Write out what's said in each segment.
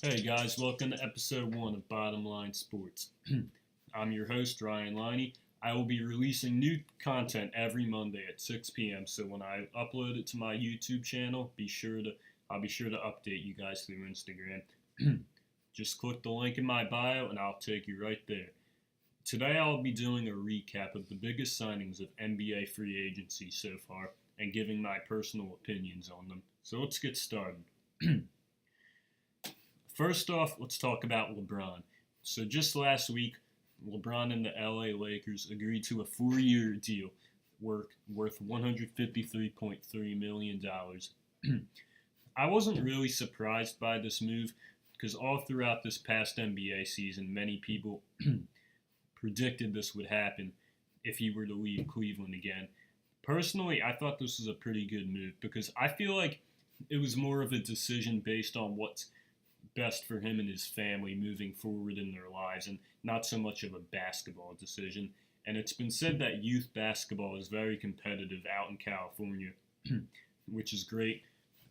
Hey guys, welcome to episode 1 of Bottom Line Sports. I'm your host, Ryan Liney. I will be releasing new content every Monday at 6 p.m. So when I upload it to my YouTube channel, I'll be sure to update you guys through Instagram. Just click the link in my bio and I'll take you right there. Today I'll be doing a recap of the biggest signings of NBA free agency so far and giving my personal opinions on them. So let's get started. First off, let's talk about LeBron. So just last week, LeBron and the LA Lakers agreed to a 4-year deal worth $153.3 million. I wasn't really surprised by this move because all throughout this past NBA season, many people predicted this would happen if he were to leave Cleveland again. Personally, I thought this was a pretty good move because I feel like it was more of a decision based on what's best for him and his family moving forward in their lives and not so much of a basketball decision. And it's been said that youth basketball is very competitive out in California, which is great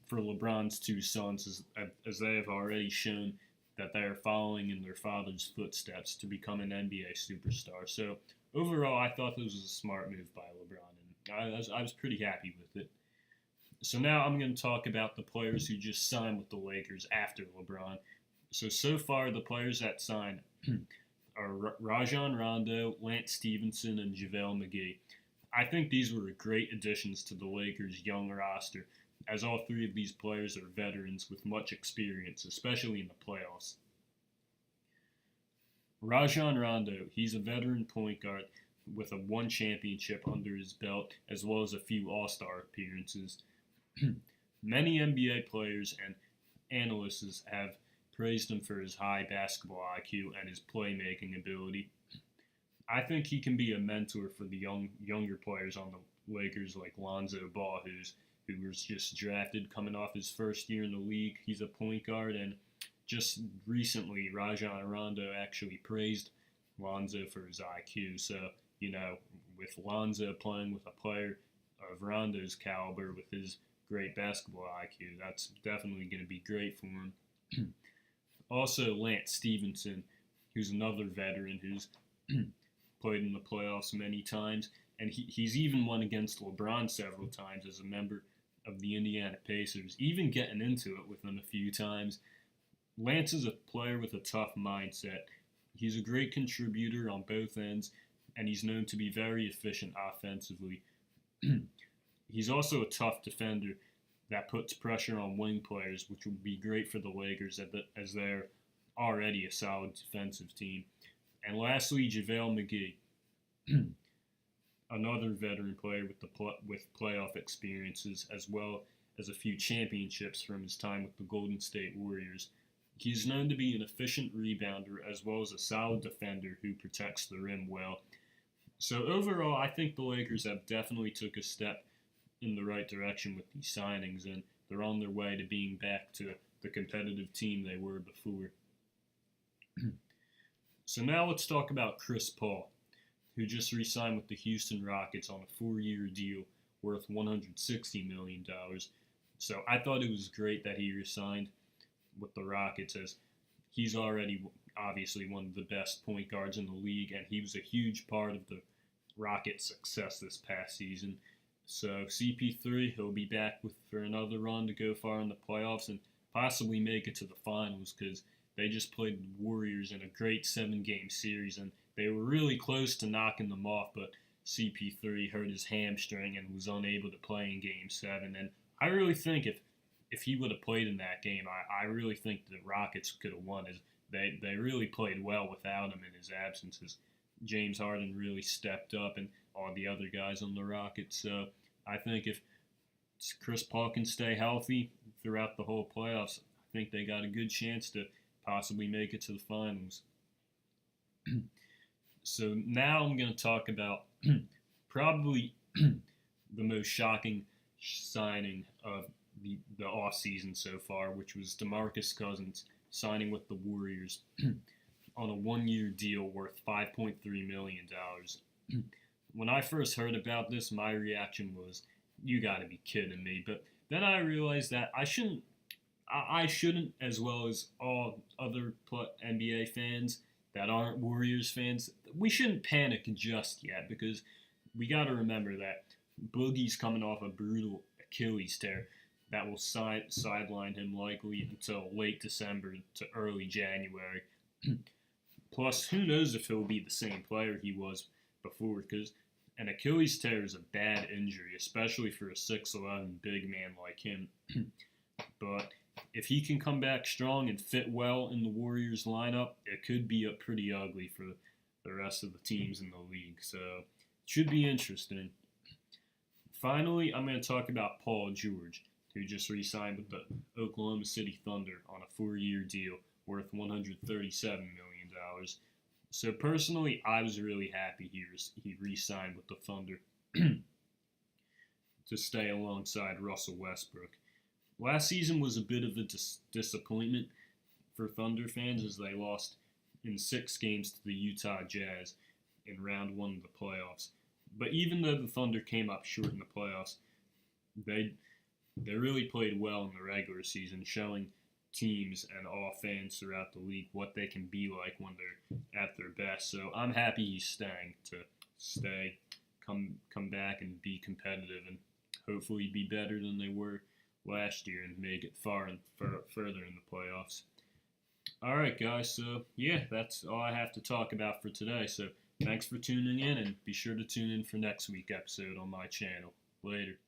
for LeBron's two sons as they have already shown that they are following in their father's footsteps to become an NBA superstar. So overall, I thought this was a smart move by LeBron, and I was pretty happy with it. So now I'm going to talk about the players who just signed with the Lakers after LeBron. So far, the players that signed are Rajon Rondo, Lance Stevenson, and JaVale McGee. I think these were great additions to the Lakers' young roster, as all three of these players are veterans with much experience, especially in the playoffs. Rajon Rondo, he's a veteran point guard with a one championship under his belt, as well as a few All-Star appearances. Many NBA players and analysts have praised him for his high basketball IQ and his playmaking ability. I think he can be a mentor for the younger players on the Lakers like Lonzo Ball, who was just drafted coming off his first year in the league. He's a point guard, and just recently Rajon Rondo actually praised Lonzo for his IQ. So, with Lonzo playing with a player of Rondo's caliber with his great basketball IQ, that's definitely going to be great for him. Also, Lance Stevenson, who's another veteran who's played in the playoffs many times, and he's even won against LeBron several times as a member of the Indiana Pacers, even getting into it with them a few times. Lance is a player with a tough mindset. He's a great contributor on both ends, and he's known to be very efficient offensively. He's also a tough defender that puts pressure on wing players, which would be great for the Lakers as they're already a solid defensive team. And lastly, JaVale McGee, another veteran player with playoff experiences, as well as a few championships from his time with the Golden State Warriors. He's known to be an efficient rebounder as well as a solid defender who protects the rim well. So overall, I think the Lakers have definitely took a step in the right direction with these signings, and they're on their way to being back to the competitive team they were before. So now let's talk about Chris Paul, who just re-signed with the Houston Rockets on a 4-year deal worth $160 million. So I thought it was great that he re-signed with the Rockets, as he's already obviously one of the best point guards in the league, and he was a huge part of the Rockets' success this past season. So CP3, he'll be back for another run to go far in the playoffs and possibly make it to the finals, because they just played the Warriors in a great 7-game series, and they were really close to knocking them off, but CP3 hurt his hamstring and was unable to play in Game 7. And I really think if he would have played in that game, I really think the Rockets could have won. As they really played well without him in his absence. As James Harden really stepped up, and all the other guys on the Rockets. So I think if Chris Paul can stay healthy throughout the whole playoffs, I think they got a good chance to possibly make it to the finals. So now I'm going to talk about probably the most shocking signing of the offseason so far, which was DeMarcus Cousins signing with the Warriors on a 1-year deal worth $5.3 million. When I first heard about this, my reaction was, you got to be kidding me. But then I realized that I shouldn't I shouldn't, as well as all other NBA fans that aren't Warriors fans, we shouldn't panic just yet because we got to remember that Boogie's coming off a brutal Achilles tear that will sideline him likely until late December to early January. Plus, who knows if he'll be the same player he was before, because an Achilles tear is a bad injury, especially for a 6'11 big man like him. But if he can come back strong and fit well in the Warriors lineup, it could be pretty ugly for the rest of the teams in the league. So it should be interesting. Finally, I'm going to talk about Paul George, who just re-signed with the Oklahoma City Thunder on a 4-year deal worth $137 million. So personally, I was really happy he re-signed with the Thunder to stay alongside Russell Westbrook. Last season was a bit of a disappointment for Thunder fans as they lost in 6 games to the Utah Jazz in round 1 of the playoffs. But even though the Thunder came up short in the playoffs, they really played well in the regular season, showing teams and all fans throughout the league what they can be like when they're at their best. So I'm happy he's staying to come back and be competitive and hopefully be better than they were last year and make it far and further in the playoffs. All right, guys. So yeah, that's all I have to talk about for today. So thanks for tuning in, and be sure to tune in for next week's episode on my channel. Later.